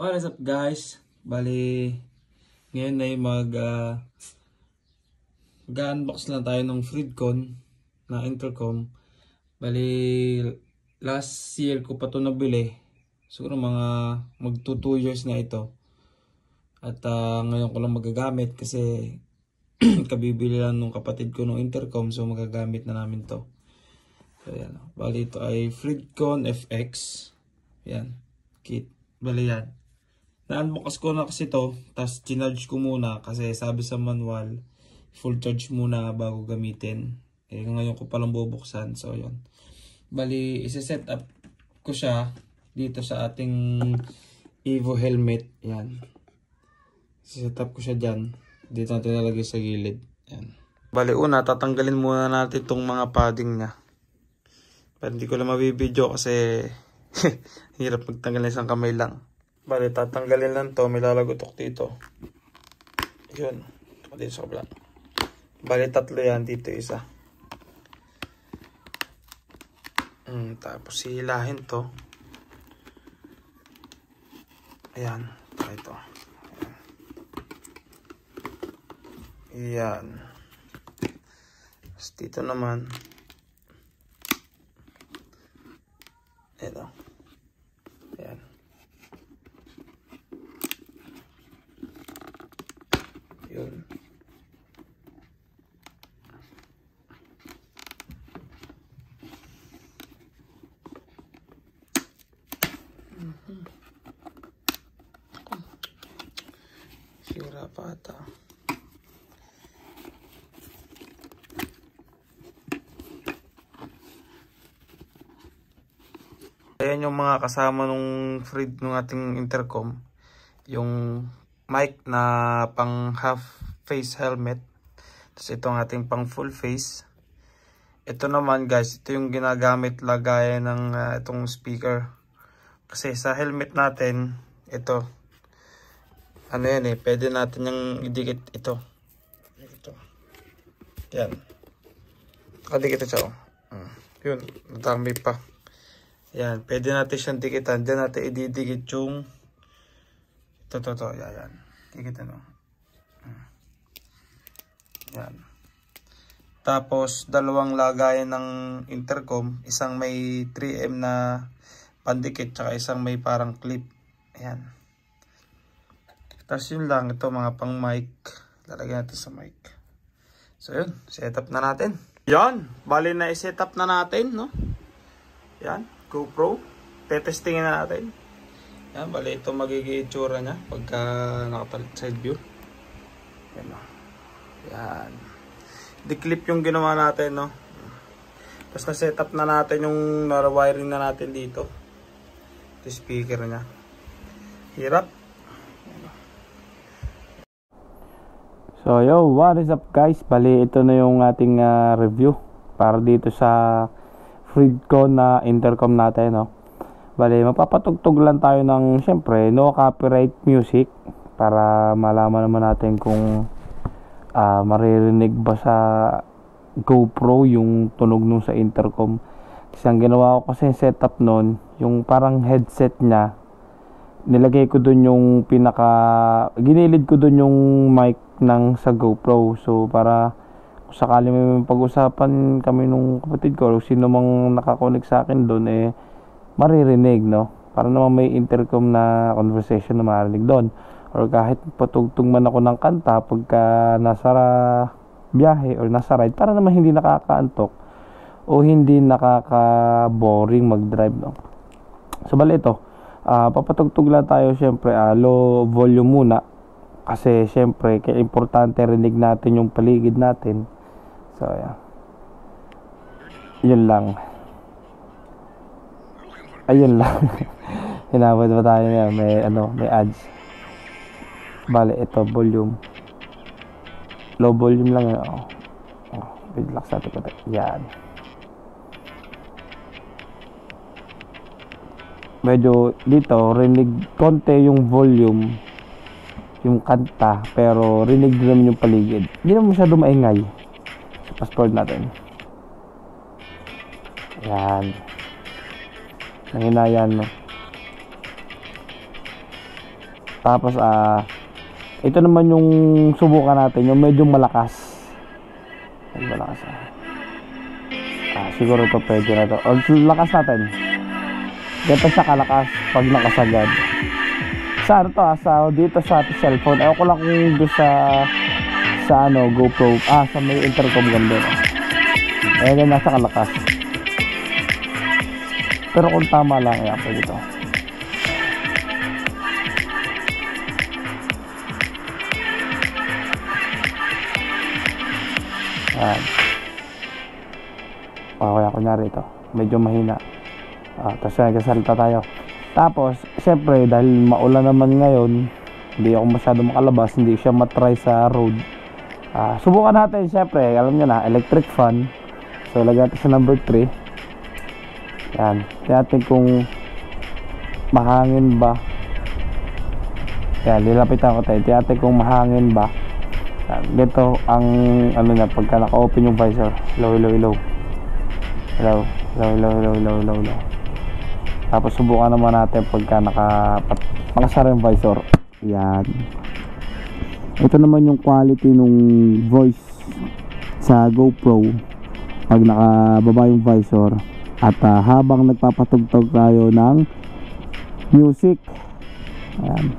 What is up guys? Bali, ngayon ay mag-unbox lang tayo ng Fridcon na intercom. Bali, last year ko pa ito nabili. Siguro mga mag 2 years na ito. At ngayon ko lang magagamit kasi kabibili lang nung kapatid ko ng intercom. So magagamit na namin to. So yan. Bali ito ay Fridcon FX. Yan. Kit. Bali yan. Na-unbox ko na kasi to, tapos ginarge ko muna kasi sabi sa manual, full charge muna bago gamitin. Eh ngayon ko palang bubuksan, so yun. Bali, isa-set up ko siya dito sa ating Evo helmet. Yan. Isa-set up ko siya dyan. Dito natin nalagay sa gilid. Yan. Bali, una, tatanggalin muna natin itong mga padding niya. Pero hindi ko lang mabibidyo kasi hirap magtanggal ng isang kamay lang. Bali, tatanggalin lang to. May lalagotok dito. Yun. Dito sa kabila. Bali, 3 yan. Dito isa. Tapos, hihilahin to. Ayan. Ito. Ayan. Tapos, dito naman. Ito. Ayan. Yun. Sira pa ata. Ayan yung mga kasama nung Frid ng ating intercom. Yung mic na pang half face helmet. Tapos ito ang ating pang full face. Ito naman guys, ito yung ginagamit lagayan ng itong speaker. Kasi sa helmet natin, ito. Ano yan eh, pwede natin yung idikit ito. Ito. Yan. Kadikit ito siya. Yun, natami pa. Yan, pwede natin siyang dikitan. Diyan natin ididikit yung ito. Yan. Dikitan o. Yan. Tapos, dalawang lagayan ng intercom. Isang may 3M na pandikit, tsaka isang may parang clip. Ayan. Tapos yun lang. Ito mga pang mic. Lalagyan natin sa mic. So yun, set up na natin. Yan. Bali na i-set up na natin, no? Yan. GoPro. Tetestingin na natin. Yan. Bali ito magiging itsura niya pagka nakapalit side view. Yan. Yan. Di-clip yung ginawa natin, no? Tapos na-set up na natin yung nara-wiring na natin dito. Ito speaker niya. Hirap. So yo, what is up guys? Bali ito na yung ating review para dito sa Fridcon na intercom natin, no? Bali magpapatugtog lang tayo ng syempre no copyright music para malaman naman natin kung maririnig ba sa GoPro yung tunog nung sa intercom. Kasi ang ginawa ko kasi setup nun, yung parang headset niya, nilagay ko dun yung ginilid ko dun yung mic ng sa GoPro. So para kung sakali may pag-usapan kami nung kapatid ko o sino mang nakakonek sa akin dun, maririnig, no? Para naman may intercom na conversation na marinig dun. Or kahit patugtog man ako ng kanta pagka nasa biyahe or nasa ride, para naman hindi nakakaantok o hindi nakaka-boring mag-drive, no? So bali ito, papatugtog lang tayo syempre low volume muna kasi syempre kaya importante rinig natin yung paligid natin. So yeah. Yun lang. Ayun lang. Hinabad ba tayo niya? May ads. Bale, ito, volume. Low volume lang yun. Relax natin ko. Yan. Medyo dito, rinig konti yung volume, yung kanta, pero rinig din naman yung paligid. Hindi naman masyado maingay. So, passport natin. Yan. Nanginayan, no? Tapos ito naman yung subukan natin, yung medyo malakas. Medyo malakas siguro ito pwede na to. O, lakas natin. Ganito siya kalakas pag nakasagad. Sa ano to dito sa ating cellphone. Ayaw ko lang kung doon sa GoPro. Sa may intercom ganda. Ganyan nasa kalakas. Pero kung tama lang, pwede to. Kaya kunyari ito medyo mahina, tapos nagsasalita tayo. Tapos syempre dahil maulan naman ngayon, hindi ako masyado makalabas, hindi siya matry sa road. Subukan natin, syempre alam nyo na, electric fan. So lagyan natin sa number 3. Yan, tingnan natin kung mahangin ba. Yan, lilapitan ko tayo, tingnan natin kung mahangin ba. Dito ang na, pagka naka-open yung visor, low. Tapos subukan naman natin pagka nakasara yung visor. Yan. Ito naman yung quality nung voice sa GoPro pag nakababa yung visor at habang nagpapatugtog tayo ng music. Ayan.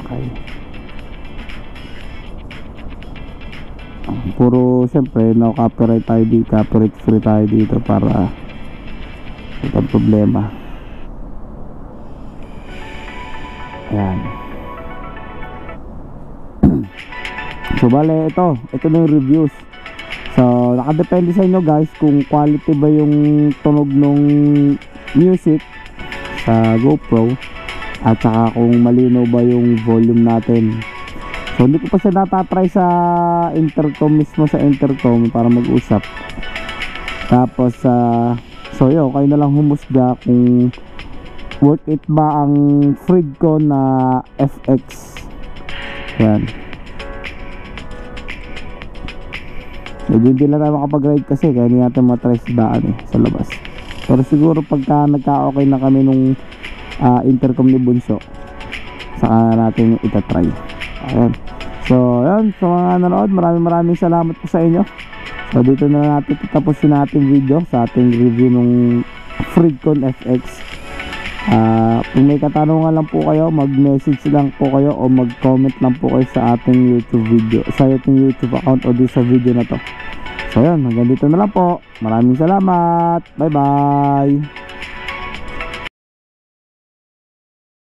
Okay. Puro syempre no copyright tayo dito, copyright free tayo dito para ito problema. Ayan. So bale ito na yung reviews. So nakadepende sa inyo guys kung quality ba yung tunog ng music sa GoPro at saka kung malinaw ba yung volume natin. So hindi ko pa siya natatry sa intercom mismo, sa intercom para mag-usap. Tapos so yun, kayo na lang humusga kung worth it ba ang Fridcon na FX. Yan. Medyo hindi lang tayo makapag-ride kasi kaya hindi natin matry sa daan sa labas. Pero siguro pagka nagka-okay na kami nung intercom ni Bunso, saka natin itatry. Ayan. So ayan, sa mga nanood, maraming salamat po sa inyo. So dito na natin tatapusin natin video sa ating review ng Fridcon FX. Kung may katanungan lang po kayo, mag-message lang po kayo o mag-comment lang po kayo sa ating YouTube video, sa ating YouTube account o di sa video na to. So ayan, hanggang dito na lang po. Maraming salamat. Bye bye.